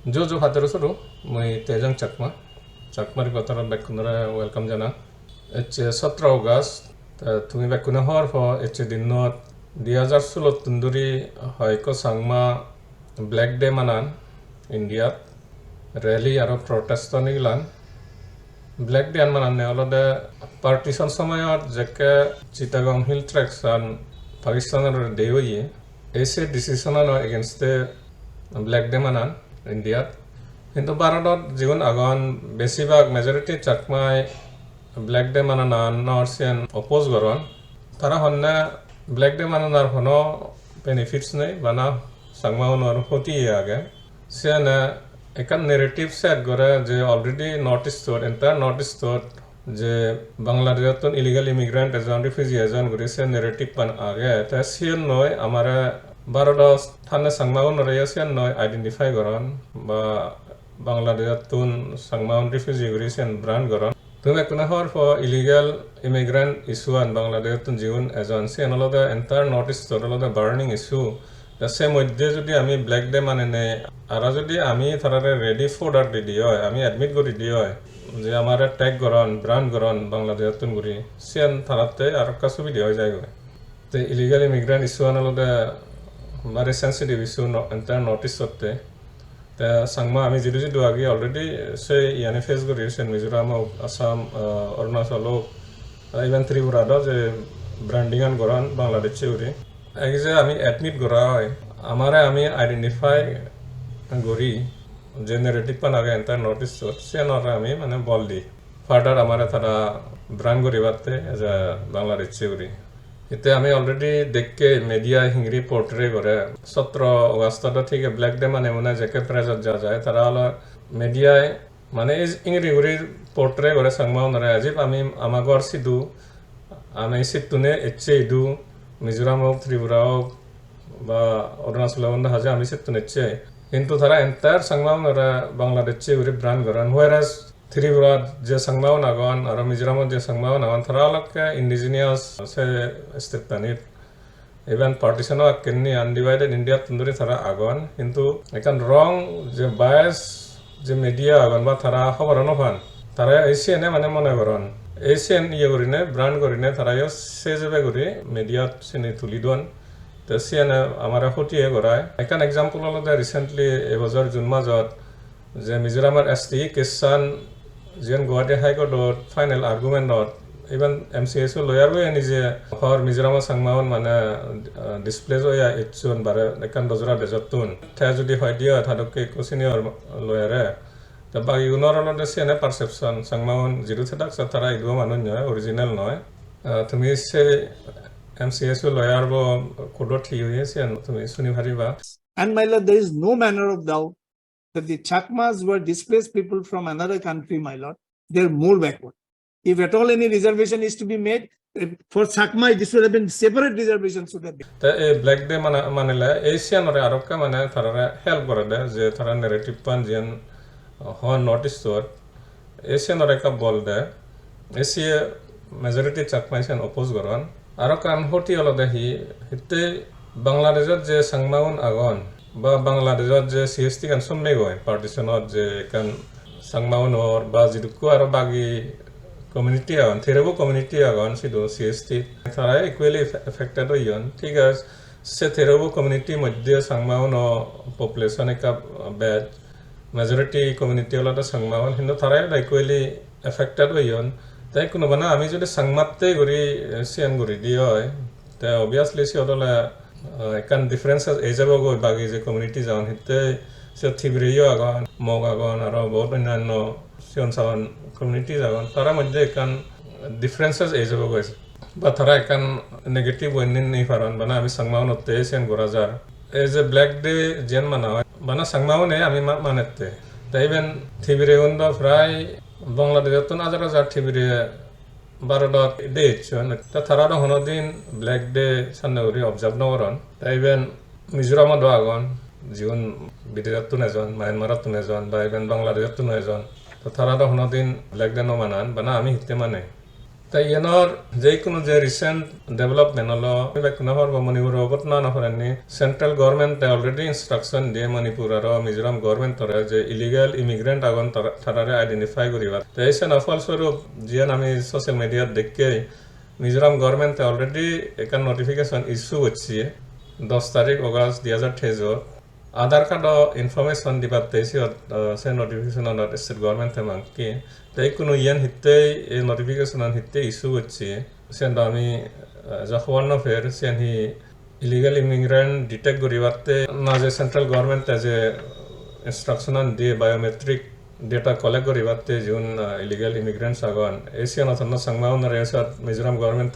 जो हातरो सरो मैं तेजंग चकमा चकमारी कतार बेकुनरा वेलकम जाना एचे 17 अगस्त तुम्ही बेकुना हर हो एचे दिनत 2016 तुंदुरी हायको सांगमा ब्लैक डे मानान इंडिया रैली आरो प्रोटेस्ट निगलान ब्लैक डे मानाने अलदे पार्टीशन सोमोयत जेके चिटागंग हिल ट्रैक्स आन पाकिस्तान डे होइए ऐसे डिसीजन एगेंस्ट ब्लैक डे मानान इंडिया हिंतु भारत जीवन आगन बेसिभाग मेजरिटी चकमाय ब्लैक डे मानाना नॉर्सियन अपोज गरन तारा हन्ने ब्लैक डे मानानार हनो बेनिफिट्स नहीं बना सांगमा उनोर हoti आगे सियाने एकान नेरेटिव सेट करे जे already north east entire north east जे बांग्लादेश तो इलीगल इमिग्रेंट एजन रिफ्यूजी एजन गुरी से नेरेटिव पन आगे ते सियन नय हमारे भारत थाने सांगमा उनोर सियन नय आइडेंटिफाई गरन बा बांग्लादेश तुन सांगमा उन रिफ्यूजी गुरी से ब्रांड गरन तुम्हें कुना हर फो इलीगल इमिग्रेंट इशूआन बांग्लादेश तुन जीवन एजन से नलदे एंटायर नॉर्थ ईस्ट नलदे बार्निंग इशू से मध्य যদি আমি ব্ল্যাক ডে মানে নেই আর যদি আমি থারারে রেডি ফোর্ডার দি দিও আমি অ্যাডমিট করি দিও যে আমারে ট্যাগ গরন ব্রান্ড গরন বাংলাদেশ তুন গুরি সেন থারাতে আর কা সুবিধা হয়ে যায় তে ইলিগাল ইমিগ্রেন্ট ইস্যু আনলদে মারে সেনসিটিভ ইস্যু এন্টার নোটিস করতে তে সাংমা আমি জিরু জিদু আগে অলরেডি সে ইয়ানে ফেস করি সেন মিজোরাম আসাম অরুণাচল ইভেন ত্রিপুরা যে ব্র্যান্ডিং আন গরন বাংলাদেশ চেউরি एक जे आमी एडमिट करा है हमारे आमी आइडेंटिफाई करी जे नेरेटिव पन आगे एंटायर नॉर्थ ईस्ट से नर आमी माने बल दी फार्दर हमारे थारा ब्रांड गरिबात्ते एज ए बांग्लादेश चेउरी इते आमी ऑलरेडी देख के मीडिया हिंगरी पोर्ट्रे करे 17 अगस्त ठीक है ब्लैक डे माने मुना जेके प्रेजेंट जा जाए तारा वाला मीडिया माने इज इंगरी गुरी पोर्ट्रे करे सांगमा नरे अजीब आमी आमागोर सिदु आमी सितुने एचे इदु मिजोरामोक त्रिपुराओक बा अरुणाचल हाजे आमी सेतुनेचे हिंतु थारा एंटायर सांगमावन आरो बांग्लादेशचे उरि ब्रांड गरन व्हेरएज त्रिपुरा जे सांगमावन आगन आरो मिजोरामत जे सांगमावन आगन थारा लके इंडिजिनियस से स्टेट प्लानिट इवन पार्टीशन केन्नी अनडिवाइडेड इंडिया तुंदुरी थारा आगन हिंतु एकान रंग जे बायस जे मीडिया आगन बा थारा खबर नफान थारा एसिएने माने मने गरन एशियन ये करिने ब्रांड करिने थारायो सेजेबे करि मीडिया सिनि तुलिदोन त सियाने हमारा हoti ए गराय एकान एग्जांपल अलदा रिसेंटली ए बजार जुन माजत जे मिजोरामर एसटी केसान जेन Guwahati high court final argument even MCS lawyer वे निजे हर मिजोराम सांगमावन माने डिस्प्ले जया एचन बारे एकान दजरा देजतुन था जदि হয় দিয়া थादके को सिनियर लॉयरे दा बागी उनरलदे सेने परसेप्शन सांगमावन जिरु थेदाक सातारा इदो मानुन नय ओरिजिनल नय तुमि से एमसीएस लॉयर बो कोडो थियो से तुमि सुनि भारिबा and my lord there is no manner of doubt that the Chakmas were displaced people from another country my lord they are more backward if at all any reservation is to be made for Chakma this would have been separate reservations should have been ta e black day manela asian ore arokka mane tharare help kore de je thara narrative pan jen হন notice তোর Asian রেকা বল দে Asia majority চাকমাইছেন oppose গরন আর কান হটি হল দেখি হিতে বাংলাদেশত যে সাংমাউন আগন বা বাংলাদেশত যে সিএসটি কান সম্মে গয় পার্টিশনত যে কান সাংমাউনর বা জিদুকু আর বাগি কমিউনিটি আগন থেরেবো কমিউনিটি আগন সিদো সিএসটি তারা ইকুয়ালি এফেক্টেড হইয়ন ঠিক আছে সে থেরেবো কমিউনিটি মধ্যে সাংমাউন পপুলেশন একা ব্যাড मेजरिटी कम्युनिटी वाला सांगमावन हिंदू थारा इक्वली एफेक्टेड होयन ताई कुनो बना आमी जदि सांगमात्ते गुरी सियान गुरी दियो ते ऑब्वियसली सियदले एकान डिफरेंसेस एजाबो गय बागी जे कम्युनिटी जावन हिते से थिब्रियो आगन मग आगन आरो बहुत अन्यान्य सियन सावन कम्युनिटी जागन तारा मध्ये एकान डिफरेंसेस एजाबो गय बा थारा एकान नेगेटिव वनिन नै फारन बना आमी सांगमावन ते सियान गोराजार एज ए ब्लैक डे जेन माना बना सांगमावने आमी मानेते ताइबेन थिबिरे उन्दा फ्राय बांग्लादेश तो हाजार हाजार थिबिरे भारत डे छन ता थारा हनो दिन ब्लैक डे साननगुरि ऑब्जर्व नगरन ताइबेन मिजोराम आगन जीवन बिदेशत तो नजन म्यानमारत तो नजन बा इबेन बांग्लादेश तो नजन तो थारा हनो दिन ब्लैक डे न मानान बना आमी हिते माने তাই এনর যে কোনো যে রিসেন্ট ডেভেলপমেন্ট হলো বেকুনা হরব মণিপুর অগত না হরানি সেন্ট্রাল গভর্নমেন্ট অলরেডি ইনস্ট্রাকশন দিয়ে মণিপুর আর মিজোরাম গভর্নমেন্ট তরে যে ইলিগাল ইমিগ্রেন্ট আগন তারারে আইডেন্টিফাই করিবা তাই সে ফলস্বরূপ জিয়ান আমি সোশ্যাল মিডিয়াত দেখে মিজোরাম গভর্নমেন্ট অলরেডি একান নোটিফিকেশন ইস্যু হচ্ছে 10 তারিখ অগস্ট 2023 আধার কার্ড ইনফরমেশন দিবাতে সে নোটিফিকেশন স্টেট গভর্নমেন্ট মাংকি তাই কোনো ইয়ান হিতে এই নোটিফিকেশন হিতে ইস্যু হচ্ছে সেন আমি যখন ফের সেন হি ইলিগাল ইমিগ্রেন্ট ডিটেক্ট করিবাতে না যে সেন্ট্রাল গভর্নমেন্ট যে ইনস্ট্রাকশন দিয়ে বায়োমেট্রিক ডেটা কালেক্ট করিবাতে যুন ইলিগাল ইমিগ্রেন্টস আগন এসিয়ান অথন সংমাউন রেসত মিজোরাম গভর্নমেন্ট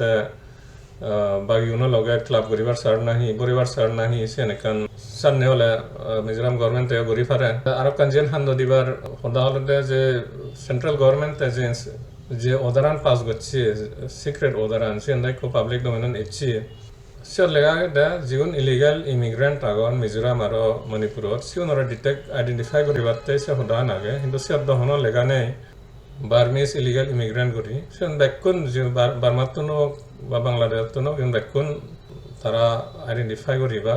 বাগিউনো লগে ক্লাব করিবার সার নাহি পরিবার সার নাহি সেন একান সামনে হলে মিজোরাম গভর্নমেন্ট গড়ি ফারে আর কাঞ্জেন হান্দ দিবার হদা হলে যে সেন্ট্রাল গভর্নমেন্ট যে অদারান পাস করছে সিক্রেট অদারান সেন দাইকো পাবলিক ডোমেইন ইচ্ছি সিওর লেগা দা জিউন ইলিগাল ইমিগ্রেন্ট আগন মিজোরাম আর মণিপুরত সিউনরা ডিটেক্ট আইডেন্টিফাই করিবাতে সে হদা নাগে কিন্তু সিওর দহন লেগা নেই বার্মিস ইলিগাল ইমিগ্রেন্ট করি সেন বেকুন যে বার্মাতুনো বা বাংলাদেশতুনো ইউন বেকুন তারা আইডেন্টিফাই করিবা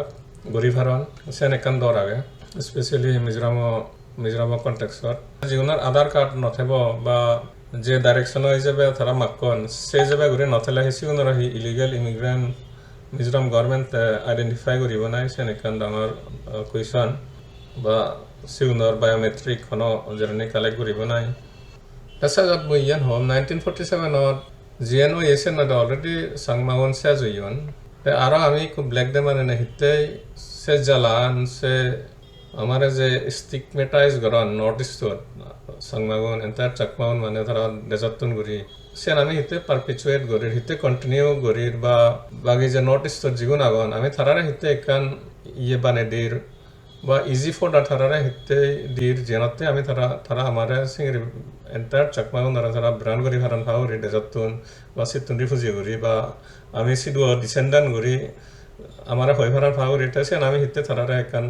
গরিভারন সেন একান দর আগে স্পেশালি মিজোরাম কন্টেক্সত যিগুনার আধার কার্ড নথেব বা যে ডাইরেকশন হিসেবে তারা মাকন সে হিসেবে ঘুরে নথেলে সিগুনার হি illegal immigrant Mizoram government identify করিব নাই সেন একান ডাঙর কুৱেশ্যন বা সিগুনার বায়োমেট্রিক কোনো জার্নি কালেক্ট করিব নাই তাছাড়া মই ইয়ান হম 1947 জিএনও এসেন অলরেডি সাংমাগন শেষ হইয়ন আর আমি খুব ব্ল্যাক ডে মানে হিতে সে জ্বালান সে আমার যে স্টিগমেটাইজ করেন নর্থ ইস্টত সাংমাগন এন্টার চাকমাউন মানে তারা ডেজার্টন করি সেন আমি হিতে পারপিচুয়েট করির হিতে কন্টিনিউ করির বা বাকি যে নর্থ ইস্টত জিগুন আগন আমি তারারে হিতে একান ইয়ে বানে দির বা ইজি ফর দা তারারে হিতে দির জেনতে আমি তারা আমারে সিংরি এন্টার চাকমাউন তারা ব্রান্ড করি হারান ভাও রে ডেজার্টন বা সিতুন রিফিউজি করি বা আমি সিধু ডিসেন্ডান করি আমার হয়ে ভাড়ার ভাগ রেটে সেন আমি হিতে তারারে একান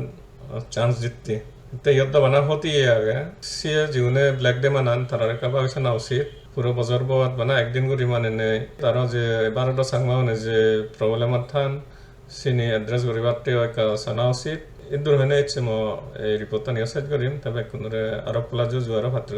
চান্স জিততি হিতে ইয়দ্দ বানা হতি আগে সিয়ে জীবনে ব্ল্যাক ডে মানান তারারে কাবা হয়েছে না উচিত পুরো বছর বাদ বানা একদিন করি মানে নেই তারা যে ভারত চাকমা যে প্রবলেমত থান সিনি এড্রেস গরিবাত্তেই জানা উচিত ইদুর হয়ে ইচ্ছে মই এই রিপোর্টটা নিয়ে সাইড করিম তবে কোনোরে আরো প্লাজো জোয়ারও ভাত্রে